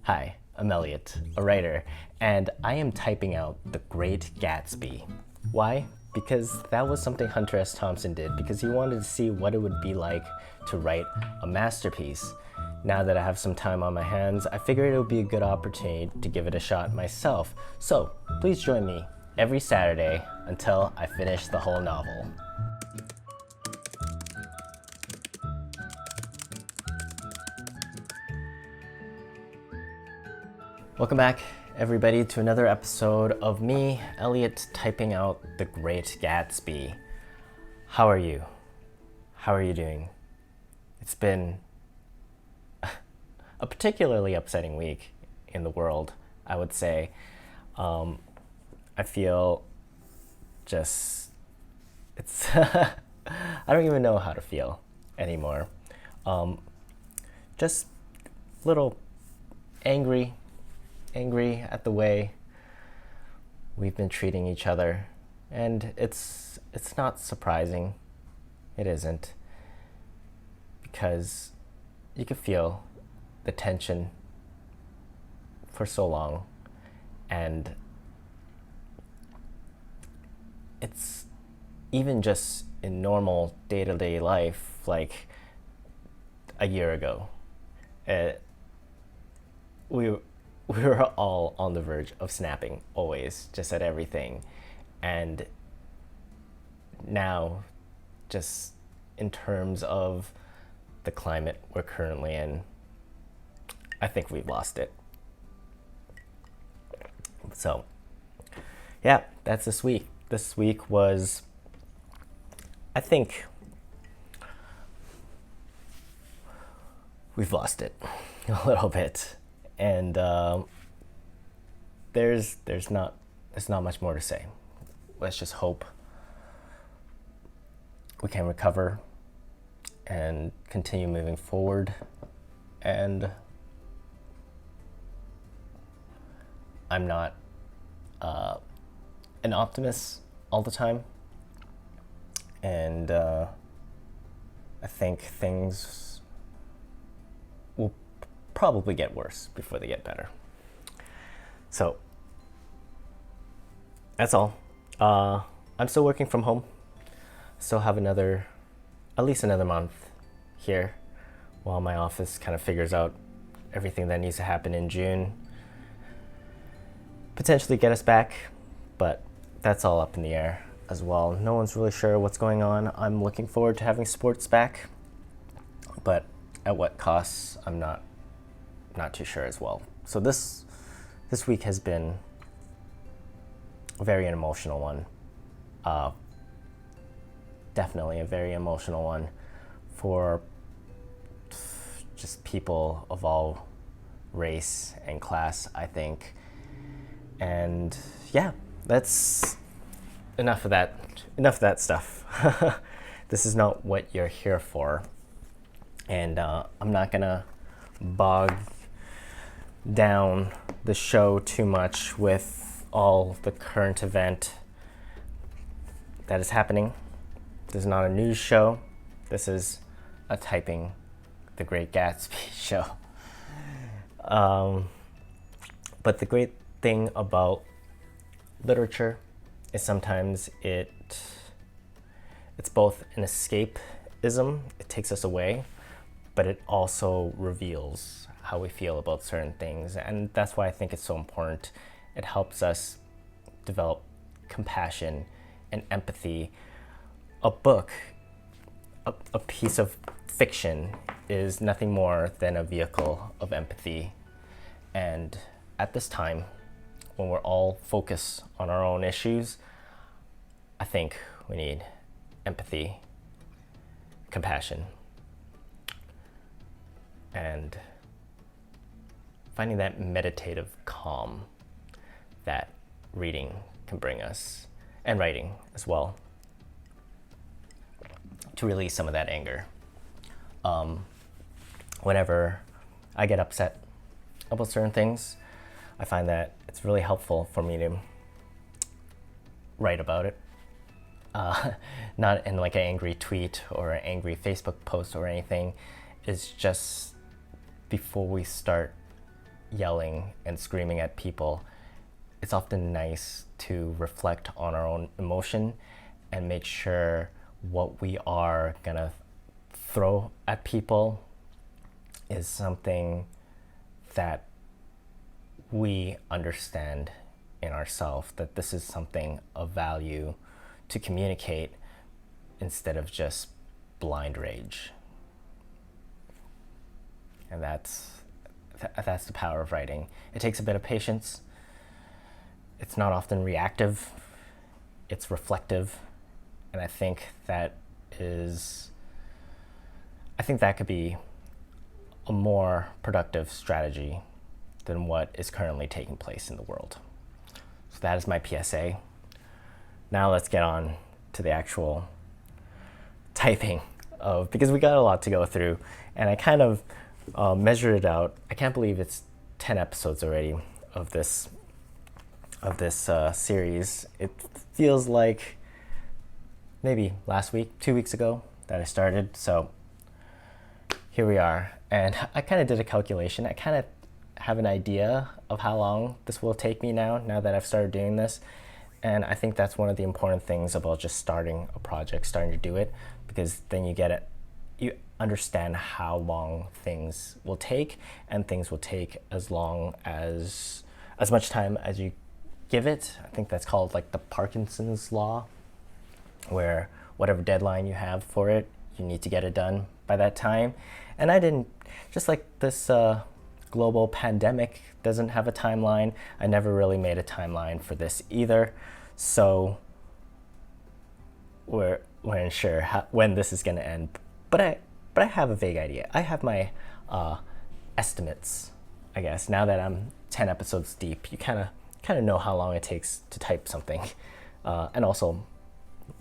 Hi, I'm Elliot, a writer, and I am typing out The Great Gatsby. Why? Because that was something Hunter S Thompson did, because he wanted to see what it would be like to write a masterpiece. Now that I have some time on my hands, I figured it would be a good opportunity to give it a shot myself. So, please join me every Saturday until I finish the whole novel. Welcome back, everybody, to another episode of me, Elliot, typing out The Great Gatsby. How are you? How are you doing? It's been a particularly upsetting week in the world, I would say. I feel just, I don't even know how to feel anymore. Just a little angry at the way we've been treating each other, and it's not surprising. It isn't, because you could feel the tension for so long, and it's even just in normal day-to-day life, like a year ago, we were all on the verge of snapping, always, just at everything. And now, just in terms of the climate we're currently in, I think we've lost it. So, yeah, that's this week. This week was, I think, we've lost it a little bit. And there's not much more to say. Let's just hope we can recover and continue moving forward. And I'm not an optimist all the time, and I think things will probably get worse before they get better. So that's all. I'm still working from home. Still have at least another month here while my office kind of figures out everything that needs to happen in June. Potentially get us back, but that's all up in the air as well. No one's really sure what's going on. I'm looking forward to having sports back, but at what costs, I'm not too sure as well. So this week has been a very emotional one. Definitely a very emotional one for just people of all race and class, I think. And yeah, that's enough of that stuff. This is not what you're here for. And I'm not gonna bog down the show too much with all the current event that is happening. This is not a news show. This is a typing The Great Gatsby show. But the great thing about literature is sometimes it's both an escapism, it takes us away, but it also reveals how we feel about certain things. And that's why I think it's so important. It helps us develop compassion and empathy. A book, a piece of fiction, is nothing more than a vehicle of empathy. And at this time, when we're all focused on our own issues, I think we need empathy, compassion, and finding that meditative calm that reading can bring us, and writing as well, to release some of that anger. Whenever I get upset about certain things, I find that it's really helpful for me to write about it. Not in like an angry tweet or an angry Facebook post or anything. It's just before we start yelling and screaming at people, it's often nice to reflect on our own emotion and make sure what we are gonna throw at people is something that we understand in ourselves, that this is something of value to communicate instead of just blind rage. And that's the power of writing. It takes a bit of patience. It's not often reactive. It's reflective. And I think that could be a more productive strategy than what is currently taking place in the world. So that is my PSA. Now let's get on to the actual typing because we got a lot to go through, and I kind of measured it out. I can't believe it's 10 episodes already of this series. It feels like maybe last week, 2 weeks ago that I started. So here we are, and I kind of did a calculation. I kind of have an idea of how long this will take me now that I've started doing this. And I think that's one of the important things about just starting a project, starting to do it, because then you understand how long things will take, and things will take as much time as you give it. I think that's called like the Parkinson's law, where whatever deadline you have for it, you need to get it done by that time. And I didn't, just like this global pandemic doesn't have a timeline, I never really made a timeline for this either. So we're unsure when this is going to end. But I have a vague idea. I have my estimates, I guess. Now that I'm 10 episodes deep, you kind of know how long it takes to type something, and also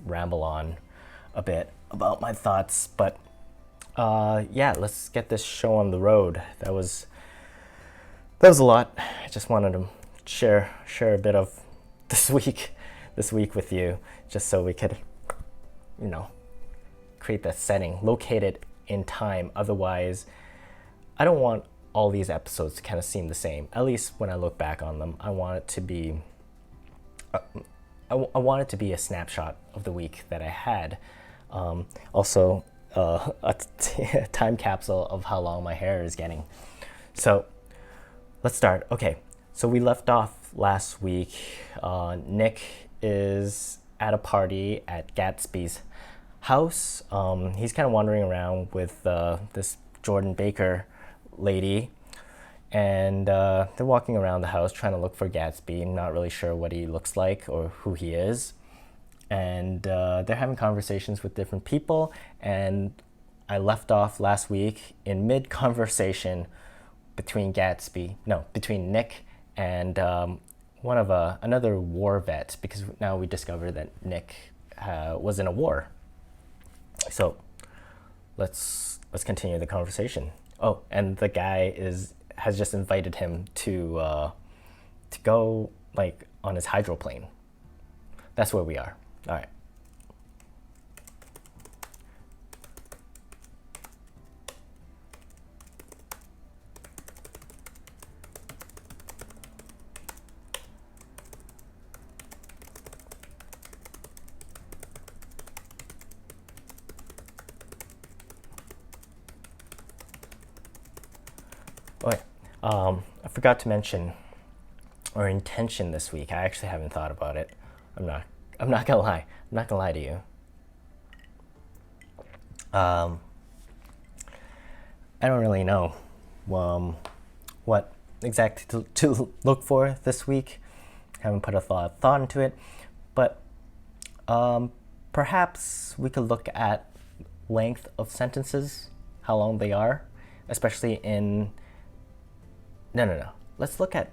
ramble on a bit about my thoughts. But yeah, let's get this show on the road. That was a lot. I just wanted to share a bit of this week with you, just so we could, create that setting, locate it in time. Otherwise, I don't want all these episodes to kind of seem the same. At least when I look back on them, I want it to be I want it to be a snapshot of the week that I had. Also, a time capsule of how long my hair is getting. So let's start. Okay, so we left off last week. Nick is at a party at Gatsby's house. He's kind of wandering around with this Jordan Baker lady, and they're walking around the house trying to look for Gatsby, not really sure what he looks like or who he is. And they're having conversations with different people, and I left off last week in mid-conversation between Nick and another war vet, because now we discover that Nick was in a war. So let's continue the conversation. Oh, and the guy has just invited him to go like on his hydroplane. That's where we are. All right. Okay. I forgot to mention our intention this week. I actually haven't thought about it. I'm not gonna lie. I'm not gonna lie to you. I don't really know what exactly to look for this week. Haven't put a thought into it, but perhaps we could look at length of sentences, how long they are, especially in. No. Let's look at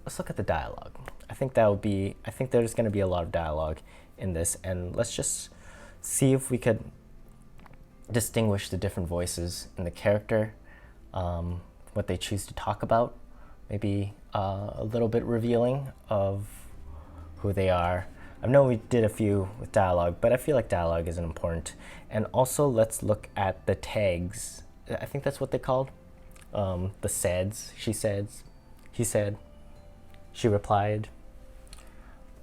the dialogue. I think there's going to be a lot of dialogue in this, and let's just see if we could distinguish the different voices in the character, what they choose to talk about, maybe a little bit revealing of who they are. I know we did a few with dialogue, but I feel like dialogue isn't important. And also, let's look at the tags. I think that's what they called. The saids, she saids, He said. She replied.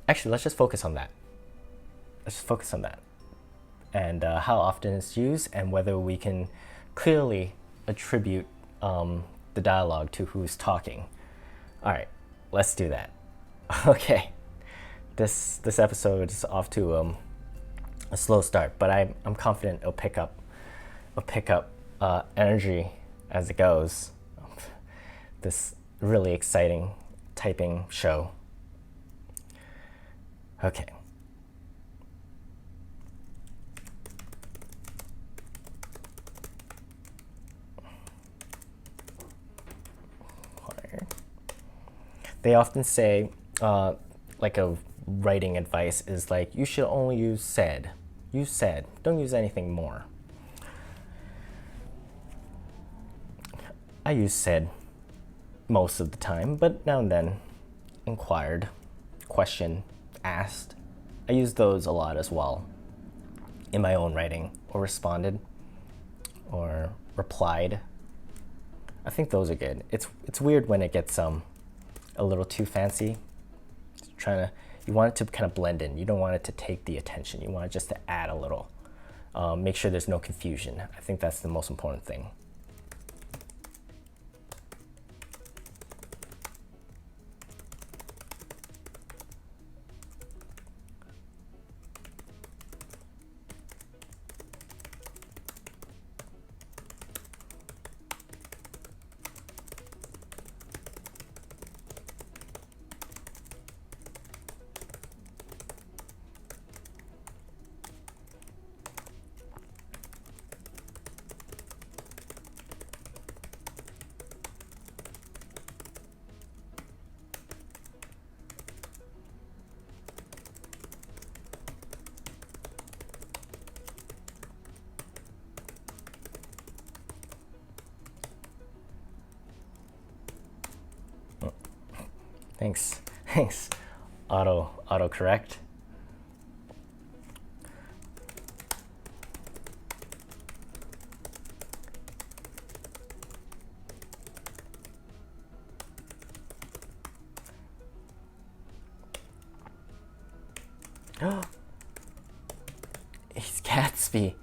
Actually, let's just focus on that. Let's just focus on that. And how often it's used, and whether we can clearly attribute the dialogue to who's talking. All right, let's do that. Okay, this episode is off to a slow start, but I'm confident it'll pick up energy as it goes. This really exciting typing show. Okay. They often say, like a writing advice is like, you should only use said. Use said. Don't use anything more. I use said most of the time, but now and then inquired, questioned, asked. I use those a lot as well in my own writing, or responded, or replied. I think those are good. It's weird when it gets a little too fancy. You want it to kind of blend in. You don't want it to take the attention. You want it just to add a little. Make sure there's no confusion. I think that's the most important thing. Thanks. Auto correct. He's Gatsby.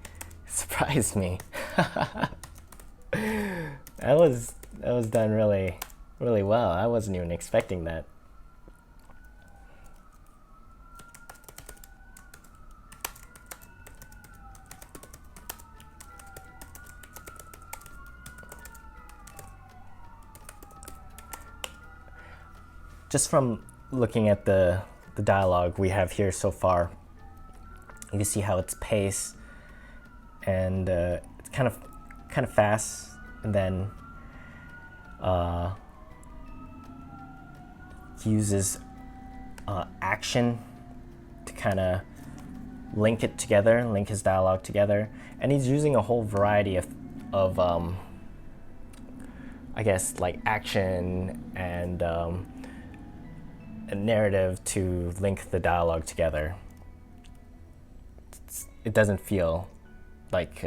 Surprised me. That was done really well. I wasn't even expecting that. Just from looking at the dialogue we have here so far, you can see how it's paced, and it's kind of fast, and then he uses action to kind of link his dialogue together, and he's using a whole variety of I guess, like action and a narrative to link the dialogue together. It doesn't feel like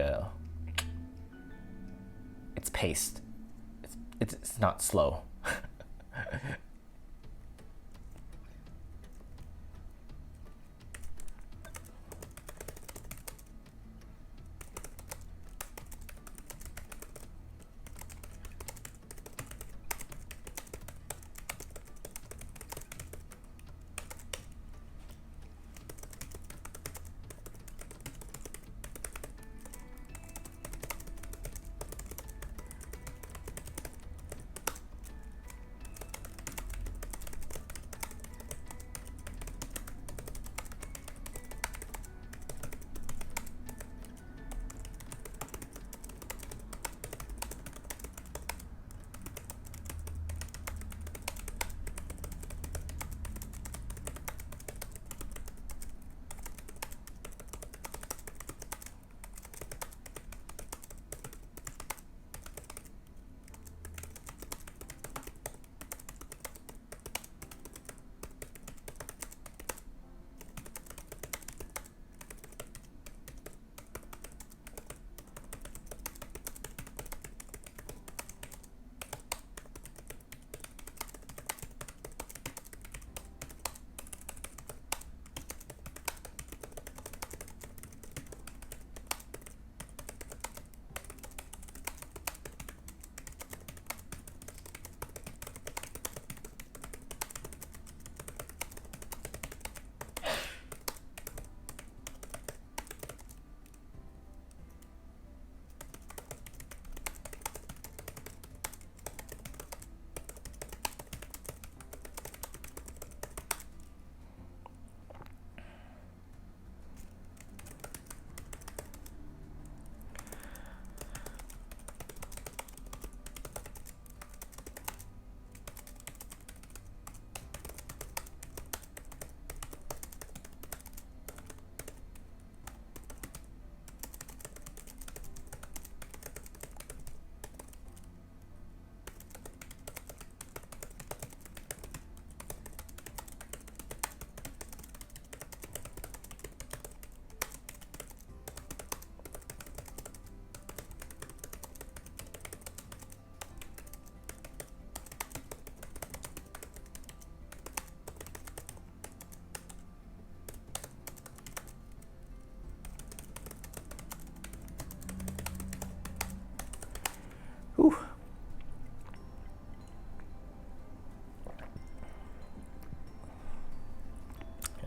it's paced. It's not slow.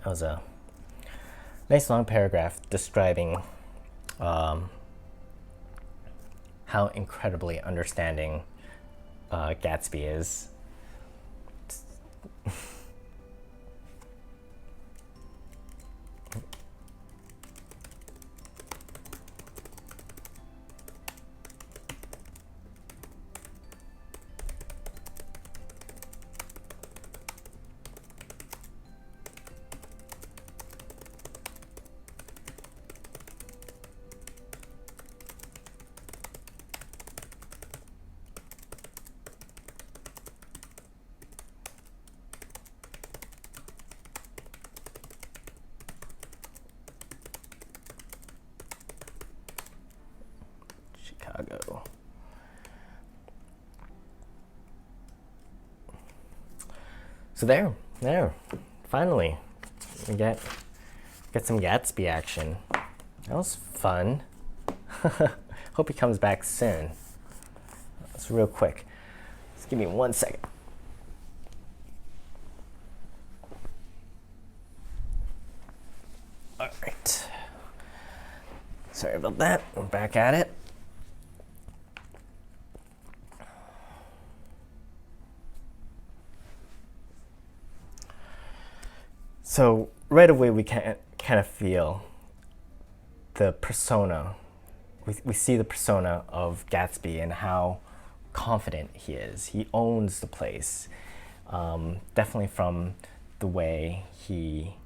That was a nice long paragraph describing how incredibly understanding Gatsby is. Chicago. So there, finally, we get some Gatsby action. That was fun. Hope he comes back soon. That's real quick. Just give me 1 second. All right. Sorry about that. We're back at it. So right away we kind of feel the persona. We see the persona of Gatsby and how confident he is. He owns the place. Definitely from the way he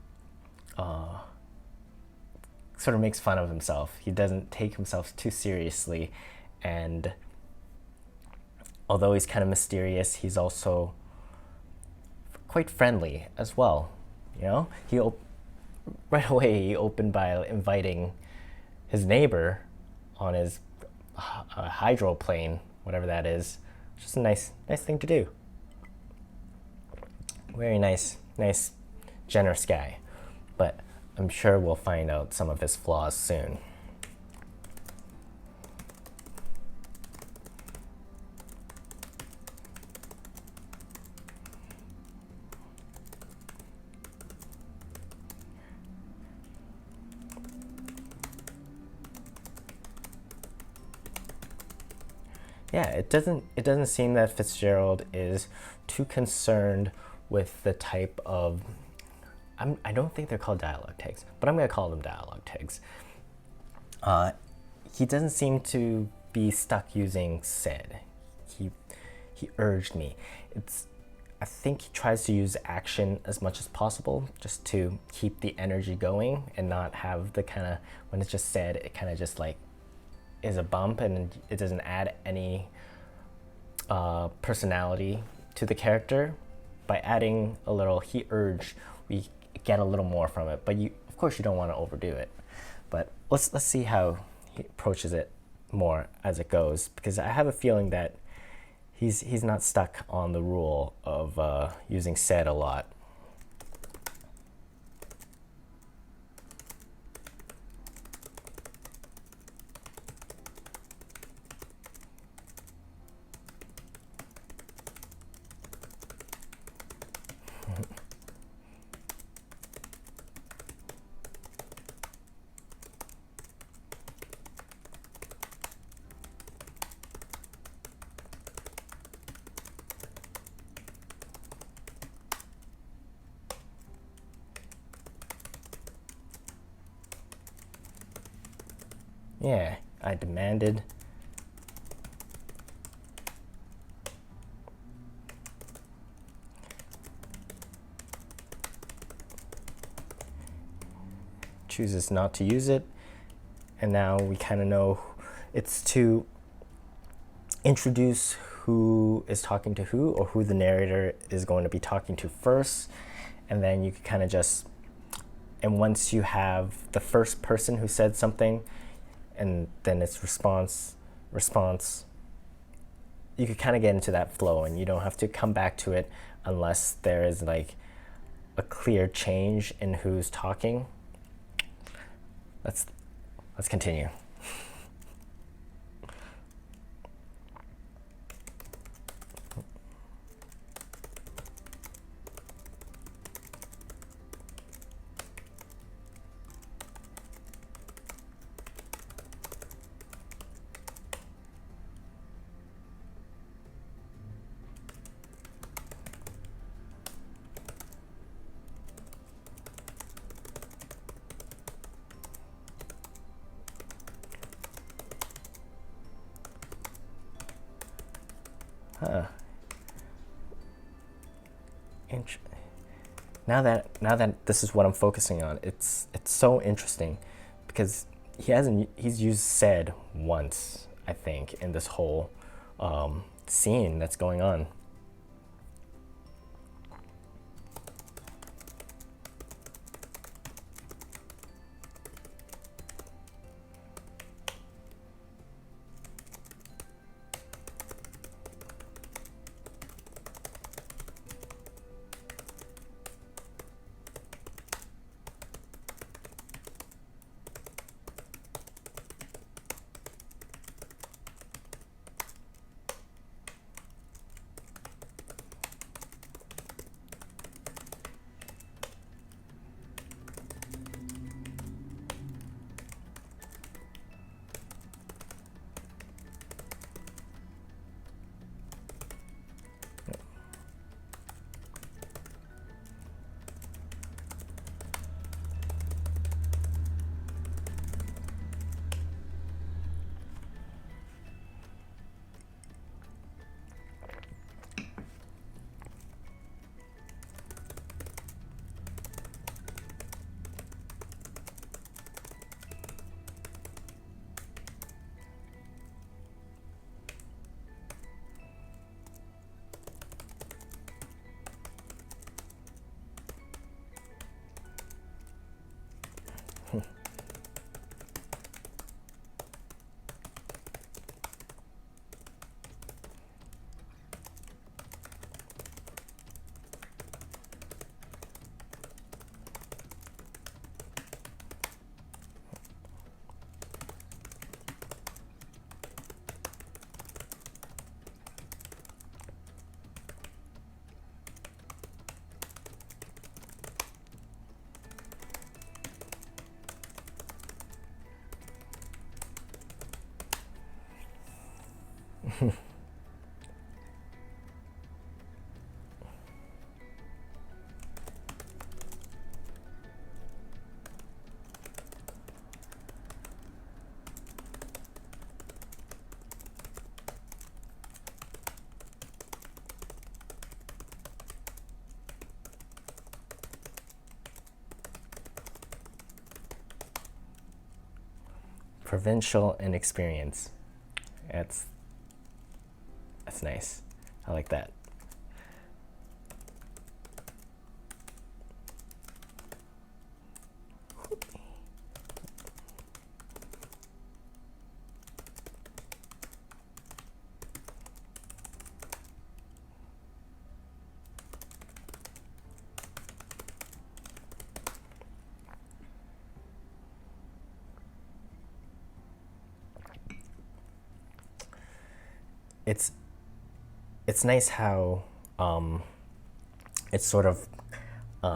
sort of makes fun of himself. He doesn't take himself too seriously, and although he's kind of mysterious, he's also quite friendly as well. You know, right away he opened by inviting his neighbor on his hydroplane, whatever that is. Just a nice thing to do. Very nice, generous guy. But I'm sure we'll find out some of his flaws soon. Yeah, it doesn't seem that Fitzgerald is too concerned with the type of I don't think they're called dialogue tags, but I'm gonna call them dialogue tags. He doesn't seem to be stuck using said. He urged me. I think he tries to use action as much as possible just to keep the energy going and not have the kind of, when it's just said, it kind of just like is a bump and it doesn't add any personality to the character. By adding a little he urged, we get a little more from it, but of course you don't want to overdo it. But let's see how he approaches it more as it goes, because I have a feeling that he's not stuck on the rule of using said a lot. Yeah, I demanded. Chooses not to use it, and now we kind of know it's to introduce who is talking to who, or who the narrator is going to be talking to first, and then you can kind of just, and once you have the first person who said something and then its response, you could kind of get into that flow, and you don't have to come back to it unless there is like a clear change in who's talking. Let's continue. Huh. Now that this is what I'm focusing on, it's so interesting because he's used said once, I think, in this whole scene that's going on. Provincial inexperience. That's nice. I like that. It's nice how it's sort of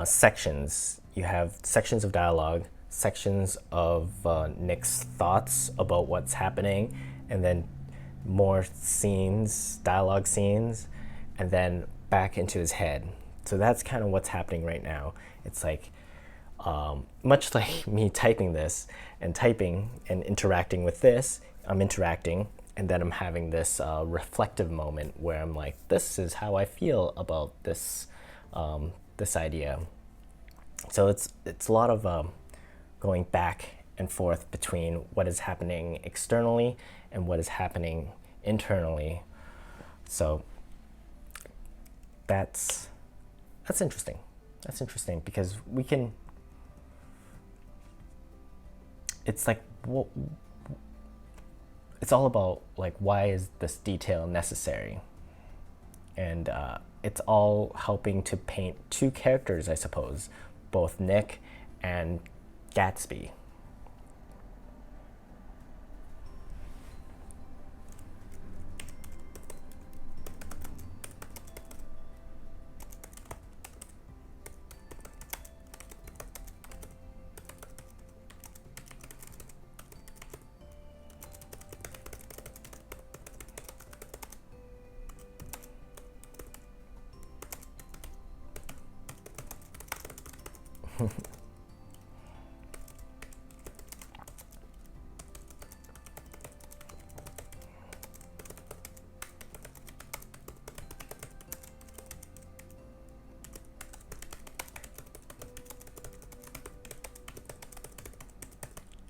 sections. You have sections of dialogue, sections of Nick's thoughts about what's happening, and then more scenes, dialogue scenes, and then back into his head. So that's kind of what's happening right now. It's like much like me typing this and typing and interacting with this, I'm interacting and then I'm having this reflective moment where I'm like, this is how I feel about this this idea. So it's a lot of going back and forth between what is happening externally and what is happening internally. So that's interesting. That's interesting because we can. It's like it's all about like why is this detail necessary, and it's all helping to paint two characters, I suppose, both Nick and Gatsby.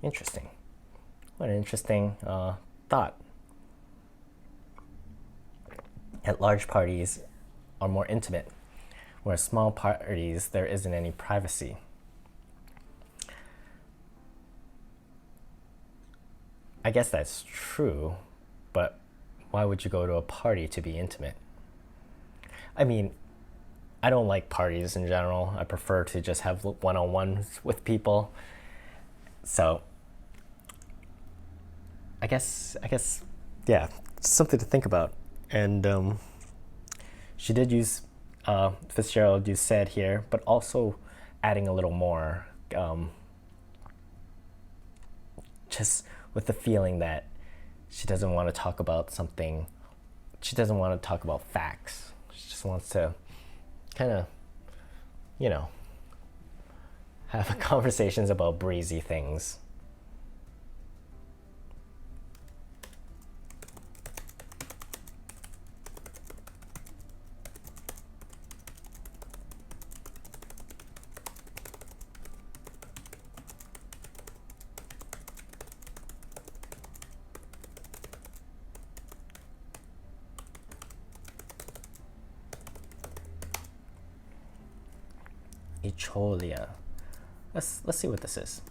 Interesting. What an interesting thought. At large parties are more intimate, whereas small parties, there isn't any privacy. I guess that's true, but why would you go to a party to be intimate? I mean, I don't like parties in general. I prefer to just have one-on-ones with people. So, I guess, yeah, something to think about. And she did use Fitzgerald, you said here, but also adding a little more, just with the feeling that she doesn't want to talk about something. She doesn't want to talk about facts. She just wants to kind of, have conversations about breezy things. Echolia. Let's see what this is.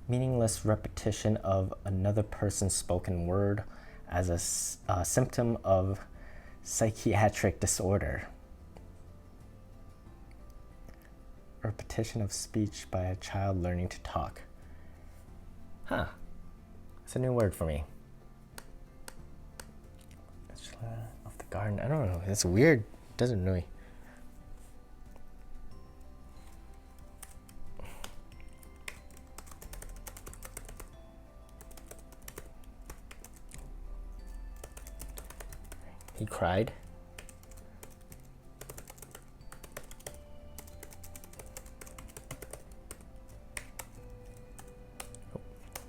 Meaningless repetition of another person's spoken word as a symptom of psychiatric disorder. Repetition of speech by a child learning to talk. Huh. It's a new word for me. Of the garden. I don't know. It's weird. It doesn't really. He cried.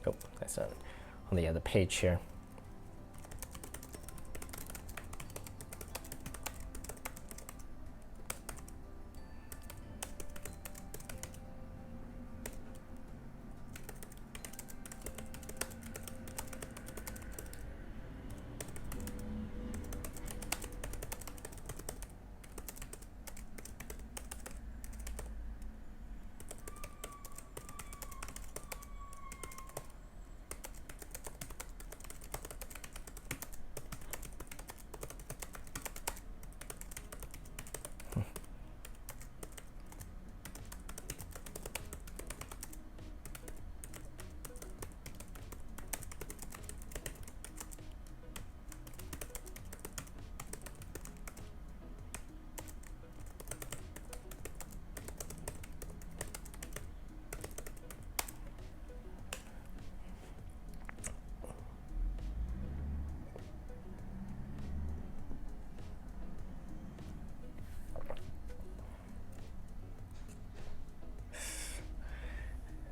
Oh, that's not on the other page here.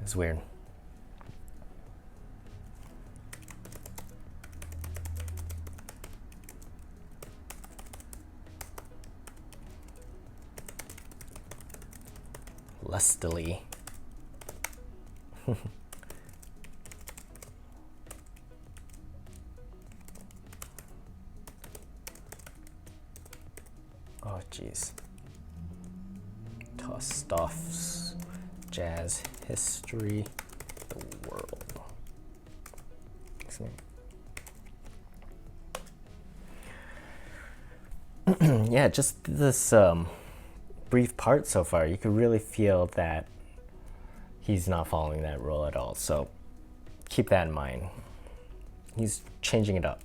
It's weird. Lustily. Oh, jeez. Tostoff's jazz history, the world. Yeah, just this brief part so far, you could really feel that he's not following that rule at all. So keep that in mind. He's changing it up.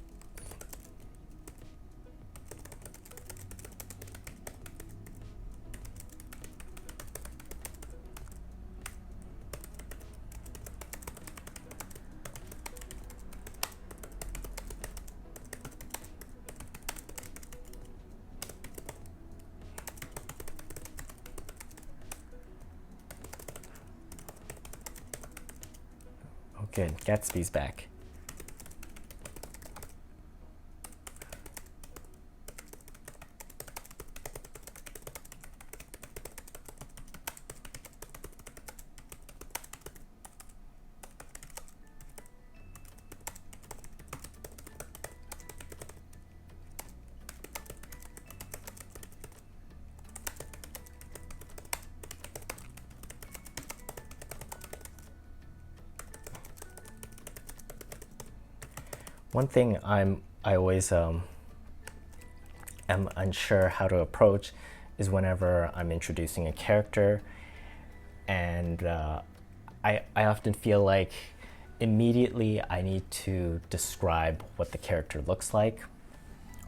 Good, Gatsby's back. One thing I always am unsure how to approach is whenever I'm introducing a character, and I often feel like immediately I need to describe what the character looks like,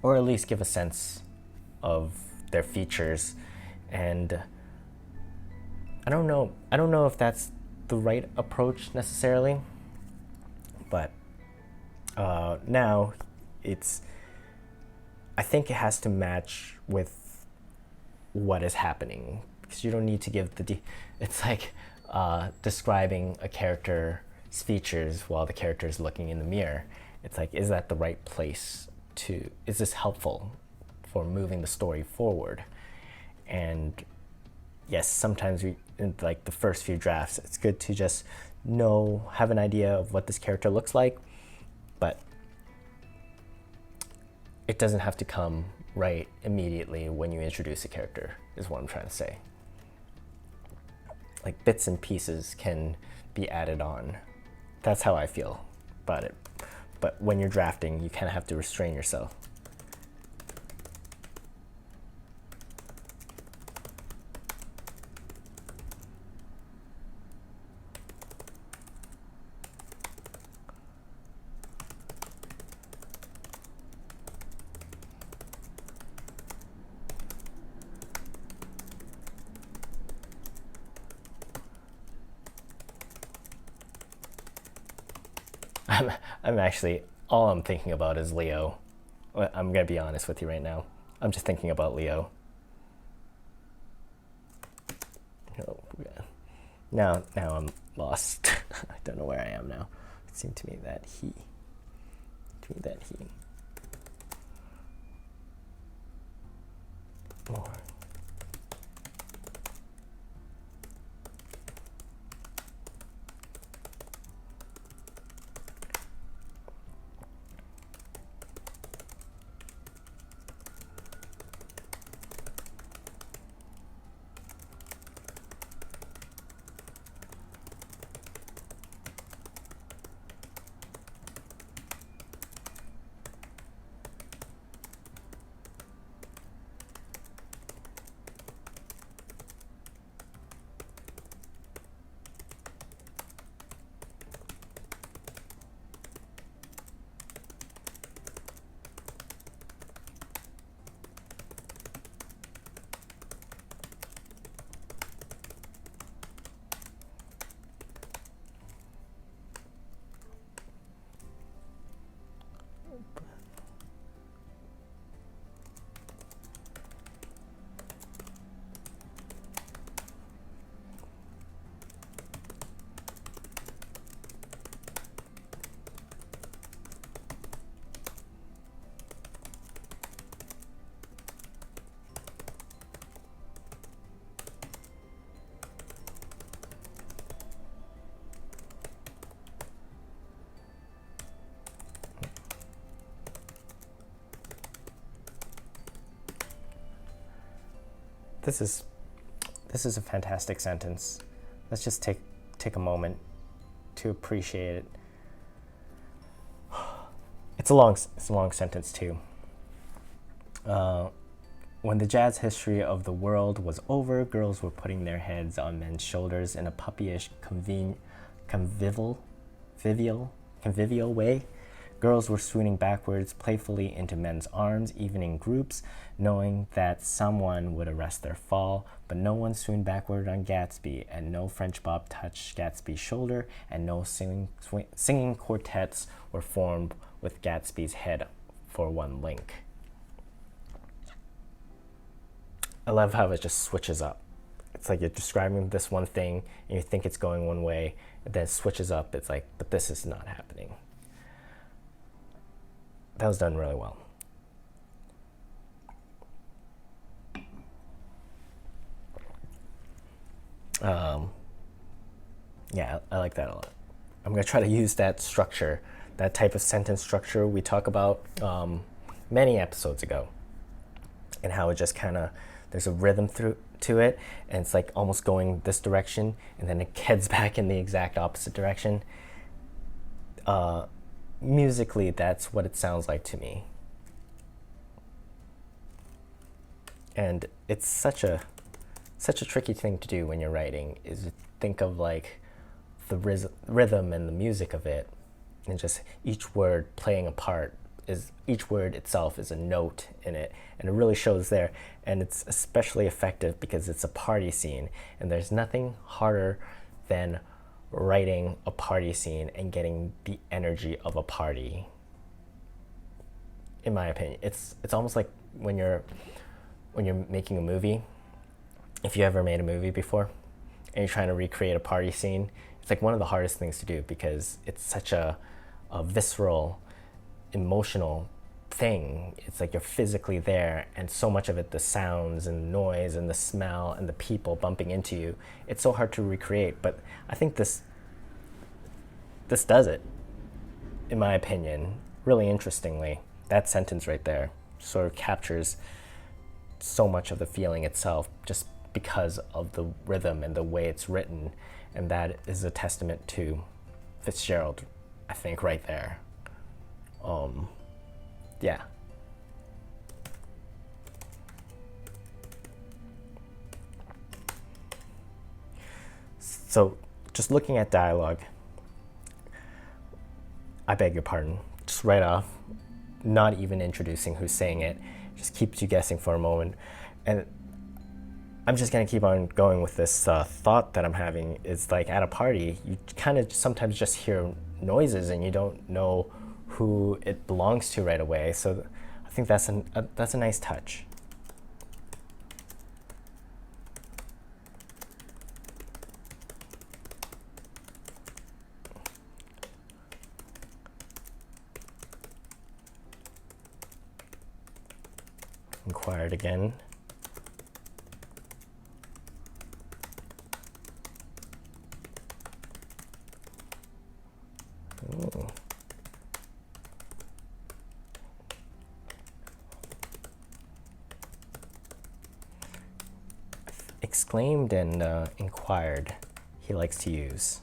or at least give a sense of their features. And I don't know if that's the right approach necessarily, but now it's I think it has to match with what is happening, because you don't need to give it's like describing a character's features while the character is looking in the mirror. It's like, is that the right place is this helpful for moving the story forward? And yes, sometimes in like the first few drafts, it's good to just have an idea of what this character looks like, but it doesn't have to come right immediately when you introduce a character, is what I'm trying to say. Like, bits and pieces can be added on. That's how I feel about it. But when you're drafting, you kind of have to restrain yourself. I'm actually, all I'm thinking about is Leo. I'm going to be honest with you right now. I'm just thinking about Leo. Now I'm lost. I don't know where I am now. It seemed to me that he. More. This is a fantastic sentence. Let's just take a moment to appreciate it. It's a long sentence too. When the jazz history of the world was over, girls were putting their heads on men's shoulders in a puppyish, convivial way. Girls were swooning backwards playfully into men's arms, even in groups, knowing that someone would arrest their fall. But no one swooned backward on Gatsby, and no French bob touched Gatsby's shoulder, and no singing quartets were formed with Gatsby's head for one link. I love how it just switches up. It's like you're describing this one thing, and you think it's going one way, and then it switches up. It's like, but this is not happening. That was done really well. Yeah, I like that a lot. I'm going to try to use that structure, that type of sentence structure we talked about many episodes ago, and how it just kind of, there's a rhythm to it, and it's like almost going this direction, and then it heads back in the exact opposite direction. musically, that's what it sounds like to me. And it's such a tricky thing to do when you're writing, is to think of like the rhythm and the music of it, and just each word playing a part. Is each word itself is a note in it, and it really shows there. And it's especially effective because it's a party scene, and there's nothing harder than writing a party scene and getting the energy of a party. In my opinion, it's almost like when you're making a movie. If you ever made a movie before and you're trying to recreate a party scene, it's like one of the hardest things to do because it's such a visceral, emotional thing. It's like you're physically there, and so much of it, the sounds and the noise and the smell and the people bumping into you, it's so hard to recreate. But I think this does it, in my opinion, really interestingly. That sentence right there sort of captures so much of the feeling itself just because of the rhythm and the way it's written. And that is a testament to Fitzgerald, I think, right there. Yeah. So just looking at dialogue, I beg your pardon, just right off, not even introducing who's saying it, just keeps you guessing for a moment. And I'm just gonna keep on going with this thought that I'm having. Is like at a party, you kind of sometimes just hear noises and you don't know who it belongs to right away. So I think that's a nice touch. Inquired again. Ooh. Exclaimed and inquired, he likes to use.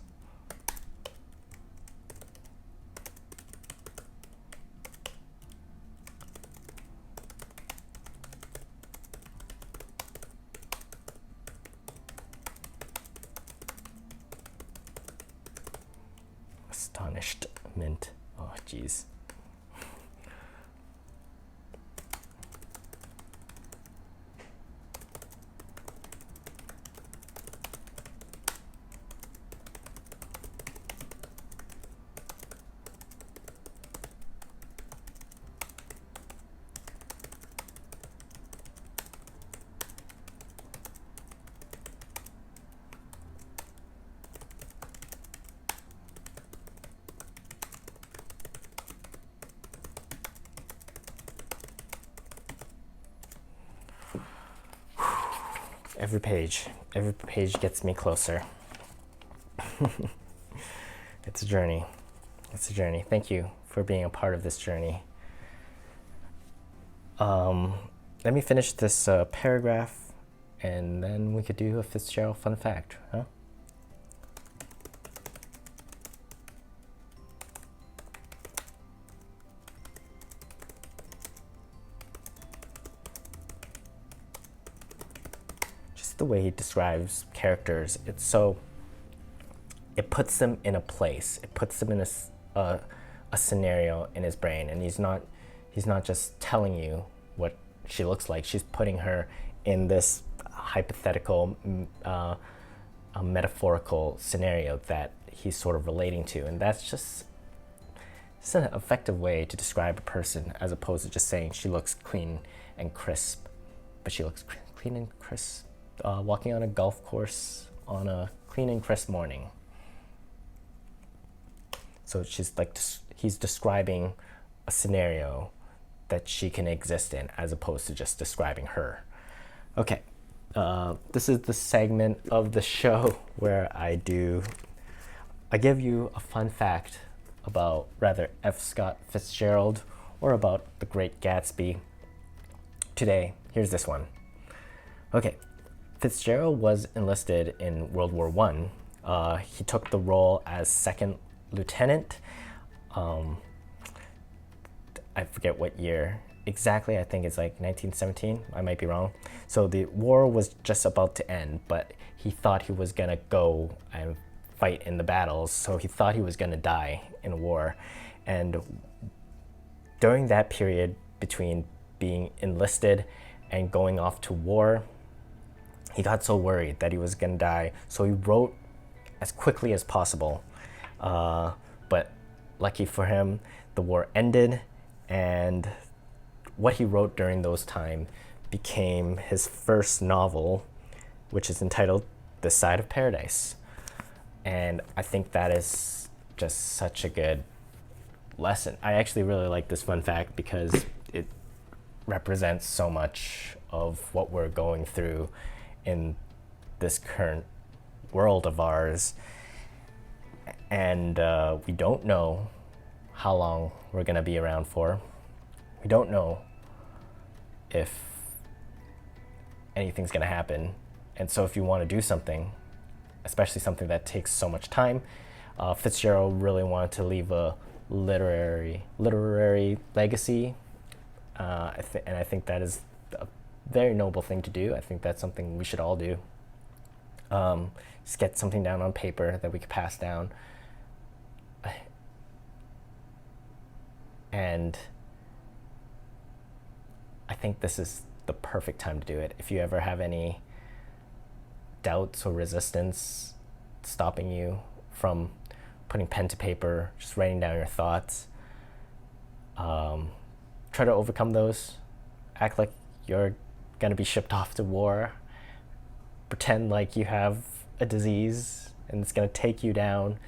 Astonishment. Oh, geez. Every page gets me closer. It's a journey. It's a journey. Thank you for being a part of this journey. Let me finish this paragraph, and then we could do a Fitzgerald fun fact, huh? The way he describes characters, it puts them in a place, it puts them in a scenario in his brain, and he's not just telling you what she looks like. She's putting her in this hypothetical, metaphorical scenario that he's sort of relating to, and that's just an effective way to describe a person, as opposed to just saying she looks clean and crisp. But she looks clean and crisp walking on a golf course on a clean and crisp morning. So she's like, he's describing a scenario that she can exist in, as opposed to just describing her. Okay, this is the segment of the show where I give you a fun fact about rather F. Scott Fitzgerald, or about the Great Gatsby. Today, here's this one. Okay. Fitzgerald was enlisted in World War I. He took the role as second lieutenant. I forget what year exactly. I think it's like 1917. I might be wrong. So the war was just about to end, but he thought he was gonna go and fight in the battles. So he thought he was gonna die in a war. And during that period between being enlisted and going off to war, he got so worried that he was gonna die. So he wrote as quickly as possible. But lucky for him, the war ended, and what he wrote during those time became his first novel, which is entitled This Side of Paradise. And I think that is just such a good lesson. I actually really like this fun fact because it represents so much of what we're going through in this current world of ours. And we don't know how long we're going to be around for. We don't know if anything's going to happen. And so if you want to do something, especially something that takes so much time, Fitzgerald really wanted to leave a literary legacy. And I think that is a very noble thing to do. I think that's something we should all do. Just get something down on paper that we could pass down. And I think this is the perfect time to do it. If you ever have any doubts or resistance stopping you from putting pen to paper, just writing down your thoughts, try to overcome those. Act like you're going to be shipped off to war. Pretend like you have a disease and it's going to take you down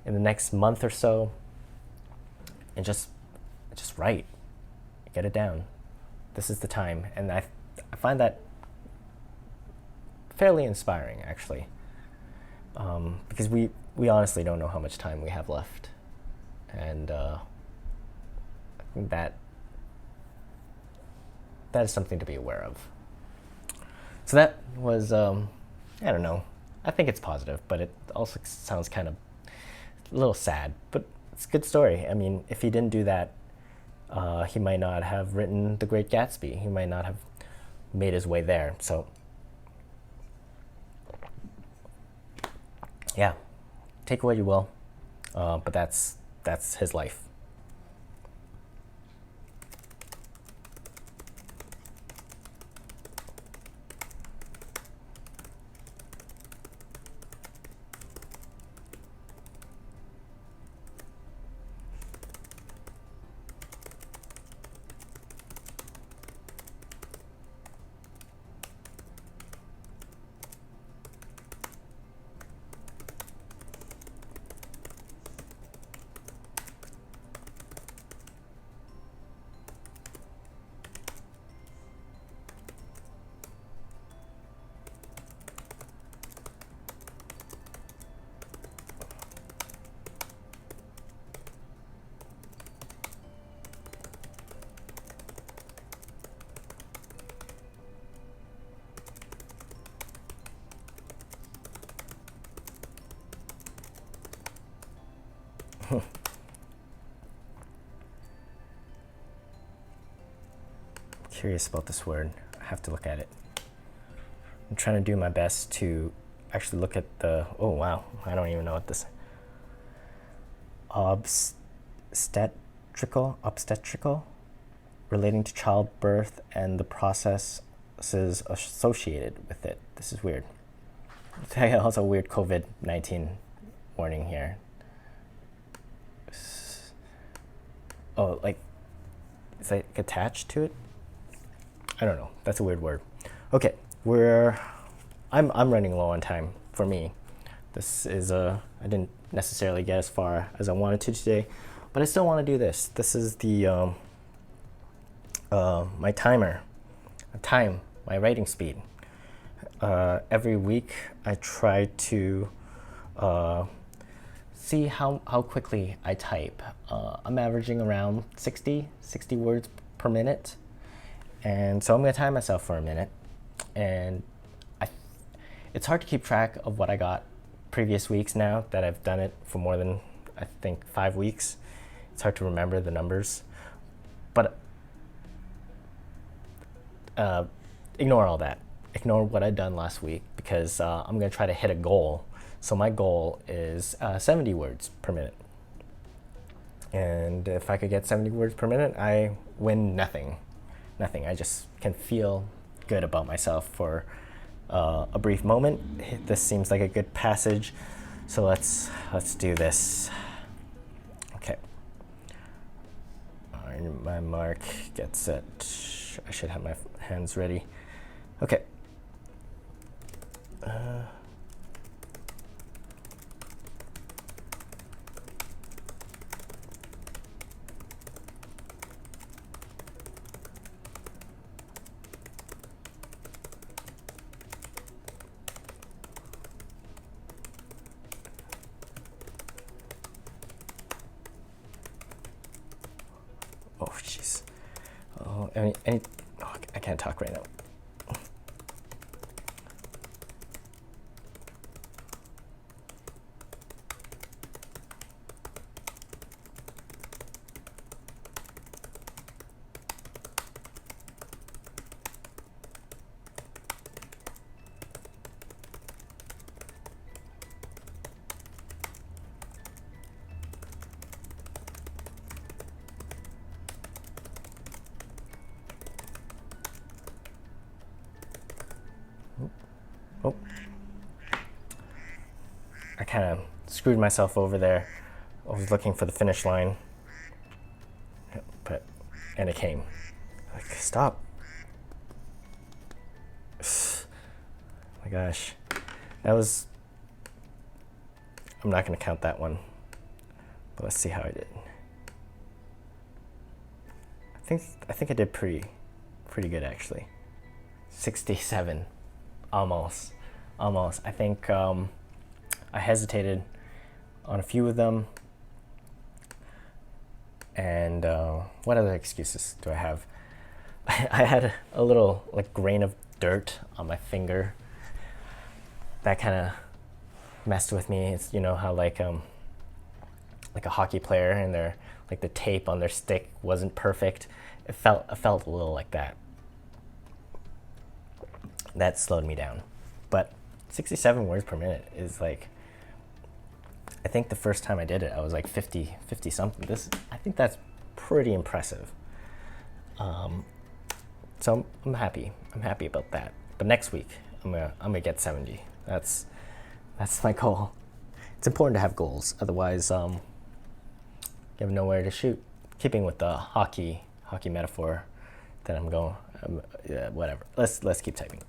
in the next month or so, and just write. Get it down. This is the time. And I find that fairly inspiring, actually, because we honestly don't know how much time we have left. And I think that is something to be aware of. So that was, I don't know, I think it's positive, but it also sounds kind of a little sad, but it's a good story. I mean, if he didn't do that, he might not have written The Great Gatsby. He might not have made his way there. So, yeah, take what you will, but that's his life. Curious about this word. I have to look at it. I'm trying to do my best to actually look at the, oh wow, I don't even know what this, obstetrical, relating to childbirth and the processes associated with it. This is weird. Also a weird COVID-19 warning here. Oh, like, is it attached to it? I don't know. That's a weird word. Okay, I'm running low on time for me. This is I didn't necessarily get as far as I wanted to today, but I still want to do this. This is the my timer, my writing speed. Every week I try to see how quickly I type. I'm averaging around 60 words per minute. And so I'm going to time myself for a minute. And it's hard to keep track of what I got previous weeks now that I've done it for more than, I think, 5 weeks. It's hard to remember the numbers. But ignore all that. Ignore what I'd done last week because I'm going to try to hit a goal. So my goal is 70 words per minute. And if I could get 70 words per minute, I win nothing. Nothing. I just can feel good about myself for a brief moment. This seems like a good passage. So let's do this. Okay. My mark gets set. I should have my hands ready. Okay. Oh, jeez. Oh, I can't talk right now. Oh, I kind of screwed myself over there. I was looking for the finish line, and it came. Like, stop. My gosh, that was. I'm not going to count that one, but let's see how I did. I think I did pretty good actually. 67. Almost. I think I hesitated on a few of them. And what other excuses do I have? I had a little like grain of dirt on my finger. That kind of messed with me. It's, you know how like a hockey player and their like the tape on their stick wasn't perfect. It felt a little like that. That slowed me down. But 67 words per minute is like, I think the first time I did it, I was like 50 something. I think that's pretty impressive. So I'm happy. I'm happy about that. But next week, I'm gonna get 70. That's my goal. It's important to have goals. Otherwise, you have nowhere to shoot. Keeping with the hockey metaphor, that I'm going. Yeah, whatever. Let's keep typing.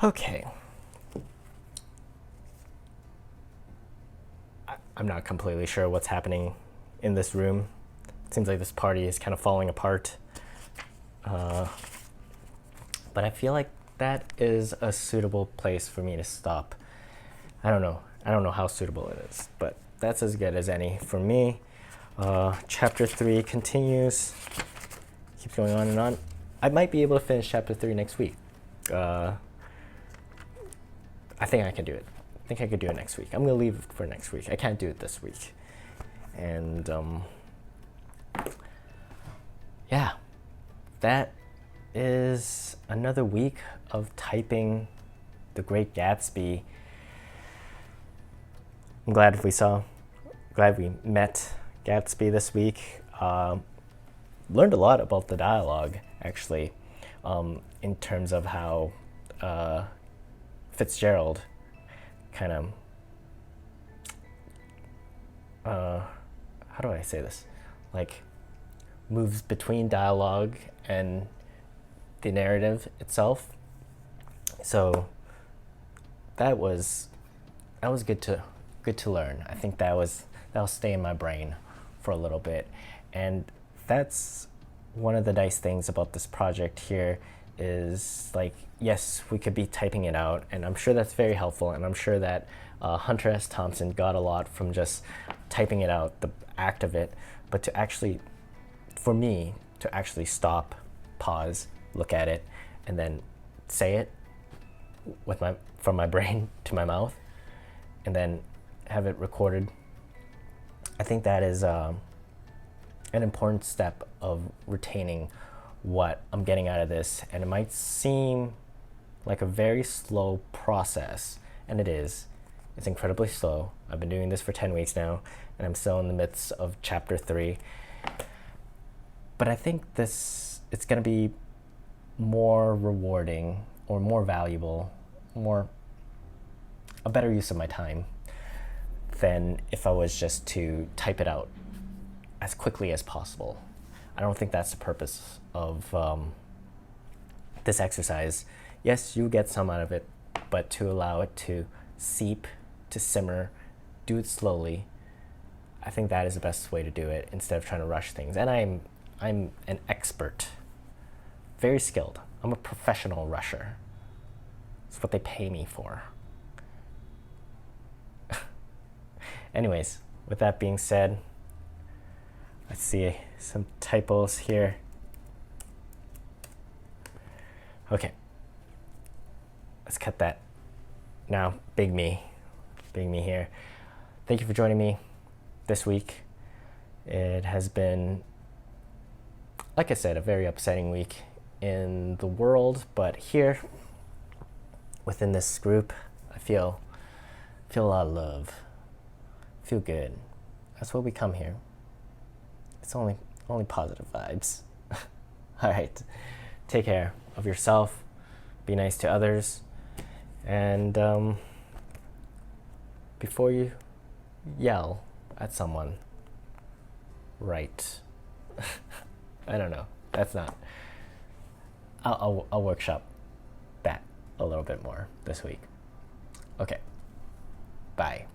Okay. I'm not completely sure what's happening in this room. It seems like this party is kind of falling apart. But I feel like that is a suitable place for me to stop. I don't know how suitable it is, but that's as good as any for me. Chapter 3 continues, keeps going on and on. I might be able to finish chapter 3 next week. I think I can do it. I think I could do it next week. I'm gonna leave it for next week. I can't do it this week. And yeah, that is another week of typing The Great Gatsby. I'm glad we met Gatsby this week. Learned a lot about the dialogue, actually, in terms of how Fitzgerald kind of, how do I say this? Like, moves between dialogue and the narrative itself. So that was good to learn. I think that'll stay in my brain for a little bit. And that's one of the nice things about this project here is, like, yes, we could be typing it out, and I'm sure that's very helpful, and I'm sure that Hunter S Thompson got a lot from just typing it out, the act of it, but for me to actually stop, pause, look at it, and then say it from my brain to my mouth, and then have it recorded. I think that is an important step of retaining what I'm getting out of this. And it might seem like a very slow process, and it is. It's incredibly slow. I've been doing this for 10 weeks now, and I'm still in the midst of chapter 3. But I think it's going to be more rewarding or more valuable, a better use of my time than if I was just to type it out as quickly as possible. I don't think that's the purpose of this exercise. Yes, you get some out of it, but to allow it to seep, to simmer, do it slowly, I think that is the best way to do it instead of trying to rush things. And I'm an expert, very skilled. I'm a professional rusher. It's what they pay me for. Anyways, with that being said, let's see some typos here. Okay, let's cut that. Now, big me here. Thank you for joining me this week. It has been, like I said, a very upsetting week in the world, but here within this group, I feel a lot of love. Feel good. That's why we come here. It's only positive vibes. All right. Take care of yourself. Be nice to others. And before you yell at someone, write. I don't know. That's not. I'll workshop that a little bit more this week. Okay. Bye.